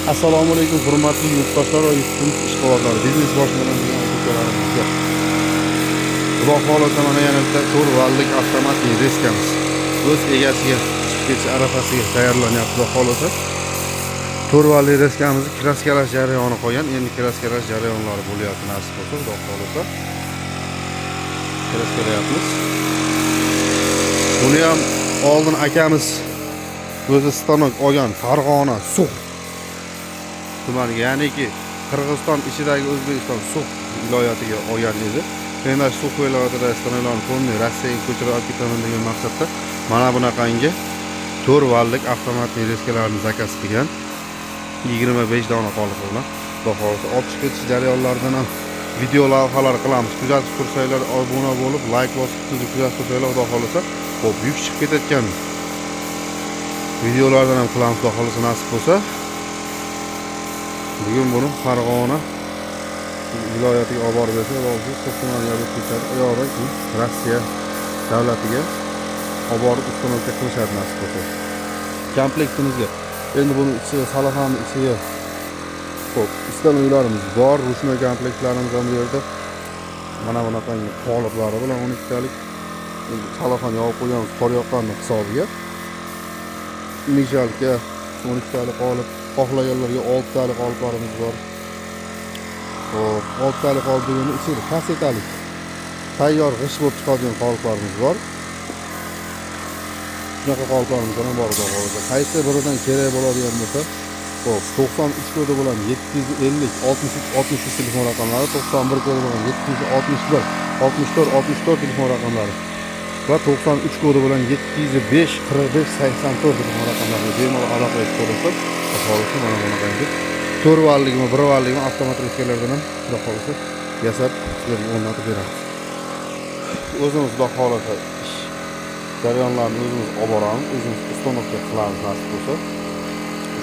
Assalomu alaykum hurmatli yurtdoshlar va yurtimiz ishqibozlari, biznes boshlagan aka-ukalarimizga. Xudo xolasa mana yana bitta 4 vallik avtomat reskamiz o'z egasiga chiqib ketish arafasiga tayyorlanyapti. Xudo xolasa 4 vallik reskamizni kraskalash jarayoni qolgan. Endi kraskalash jarayonlari bo'lyapti nasib bo'lsa, xudo xolasa kraskalayapmiz. Buni ham oldin akamiz o'zi stanok olgan Farg'ona Suv tumaniga, ya'niki Qirg'iziston ichidagi O'zbekiston Suv viloyatiga olgan edi. Endi Suv viloyatida stanoklarni qo'yib Rossiyaga ko'chirib olib ketaman degan maqsadda mana bunaqangi 4 vallik avtomat reskalarni zakaz qilgan. 25 dona qolib bilan xudo xolasa olib chiqib ketish jarayonlaridan ham video lavhalar qilamiz. Kuzatib tursanglar, obuna bo'lib, like bosib kuzatib tursanglar, xudo xolasa xo'p yuk chiqib ketayotgan videolardan ham qilamiz, xudo xolasa nasib bo'lsa. Bugun buni Farg'ona viloyatiga olib borib bersa, To'qqimonga ketadi. Oyoqdan keyin Rossiya davlatiga olib borib uстановка qilishadi nasib bo'lsa. Komplektimizga endi buni ichiga salafani ichiga xo'p, ustanoklarimiz bor, ruchnoy komplektlarimiz ham bu yerda. Mana bunaqangi qoliplari bilan 12 talik salafan yopib qo'yamiz qor yoqqanning hisobiga. Mishalga 12 talik qolip, xohlaganlarga 6 talik qoliplarimiz bor. Xo'p, 6 talik qolib degani ichida kasetalik tayyor g'ish bo'lib chiqadigan qoliplarimiz bor. Shunaqa qoliplarimiz ham bor xudo xolasa. Qaysi biridan kerak bo'ladigan bo'lsa, xo'p, 93 kodi bilan 750 63 63 telefon raqamlari, 91 kodi bilan 761 64 64 telefon raqamlari va 93 kodi bilan 705 45 84 telefon raqamlariga bemalol aloqa qilib ko'rasiz. Xohlasa mana bunaqangi 4 vallikmi 1 vallikmi avtomat reskalardan ham xudo xolasa yasab sizlarga o'rnatib beramiz. O'zimiz xudo xolasa ish jarayonlarini o'zimiz olib boramiz, o'zimiz uстановка qilamiz nasib bo'lsa.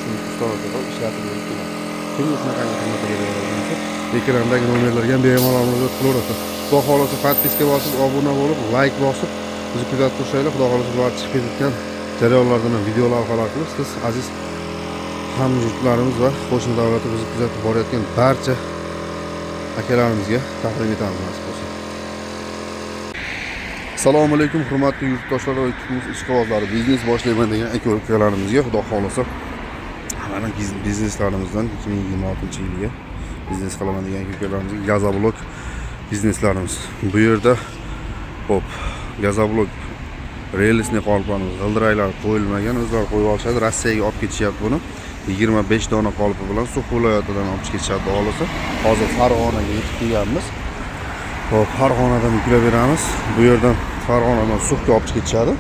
Shuni uстановка qilib ishlatib beramiz. Kimga shunaqangi xizmat beradigan ekrandagi nomerlarga ham bemalol murojaat qilaverasiz. Xudo xolasa podpiska bosib, obuna bo'lib, like bosib bizni kuzatib tursanglar, xudo xolasa bu chiqib ketgan jarayonlardan ham video lavhalar qilib siz aziz hamyurtlarimiz va qo'shni davlatda bizni kuzatib borayotgan barcha akalarimizga taqdim etamiz nasib bo'lsa. Assalomu alaykum hurmatli yurtdoshlar va yurtimiz ishqibozlari, biznes boshlayman degan aka-ukalarimizga xudo xolasa mana bizneslarimizdan 2026-yilga biznes qilaman degan aka-ukalarimizga gazoblok bizneslarimiz. Bu yerda xo'p, gazoblok relsni qoliplarimiz, g'ildiraylar qo'yilmagan, o'zlari qo'yib olishadi. Rossiyaga olib ketishyapti buni. 25 dona qolipi bilan Suv viloyatidan olib ketishadi xohlasa. Hozir Farg'onaga yetib kelganmiz. Xo'p, Farg'onadan yuklab beramiz. Bu yerdan Farg'onadan Suvga olib ketishadi.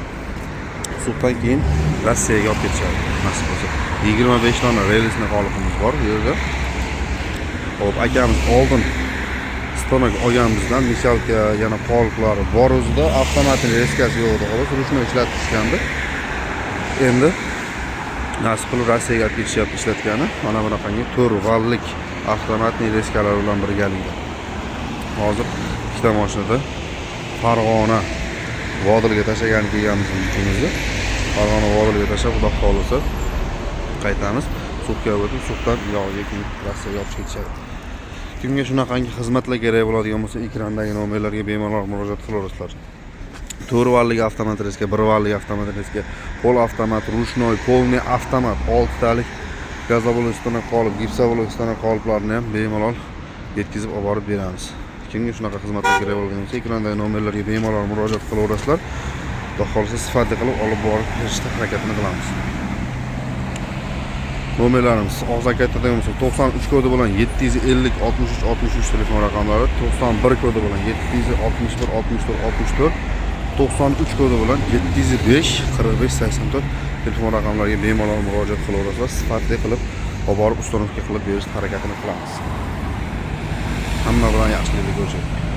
Suvdan keyin Rossiyaga olib ketishadi. Nasib bo'lsa 25 dona relsni qolipimiz bor bu yerda. Xo'p, akamiz oldin stanok olganimizdan mishalga yana qoliplari bor o'zida, avtomat reskasi yo'q edi, xolos ruchnoy ishlatishgandi. Endi nasib qilib Rossiyaga olib ketishyapti ishlatgani. Mana bunaqangi 4 vallik avtomatli reskalar bilan birgalikda. Hozir ikkita mashinada Farg'ona Vodilga tashlagan kelganmiz yukimizni. Farg'ona Vodilga tashlab, xudo xolasa qaytamiz. Suvga o'tib, suvdan yog'ga keyin Rossiyaga olib ketishadi. Kimga shunaqangi xizmatlar kerak bo'ladigan bo'lsa, ekrandagi nomerlarga bemalol murojaat qilaverasizlar. 4 vallik avtomat reska, 1 vallik avtomat reska, pol avtomat, ruchnoy, polniy avtomat, 6 talik gazoblok stanok qolib, gipsoblok stanok qoliplarni ham bemalol yetkazib olib borib beramiz. Kimga shunaqa xizmatlar kerak bo'lgan bo'lsa, ekrandagi nomerlarga bemalol murojaat qilaverasizlar. Xudo xolasa sifatli qilib olib borib berishga harakatini qilamiz. Nomerlarimiz og'zaki aytadigan bo'lsa 93 kodi bilan 750 63 63 telefon raqamlari, 91 kodi bilan 761 64 64, 93 kodi bilan 705 45 84 telefon raqamlariga bemalol murojaat qilaverasizlar. Sifatli qilib olib borib uстановка qilib berish harakatini qilamiz. Hamma bilan yaxshilikda ko'rishamiz.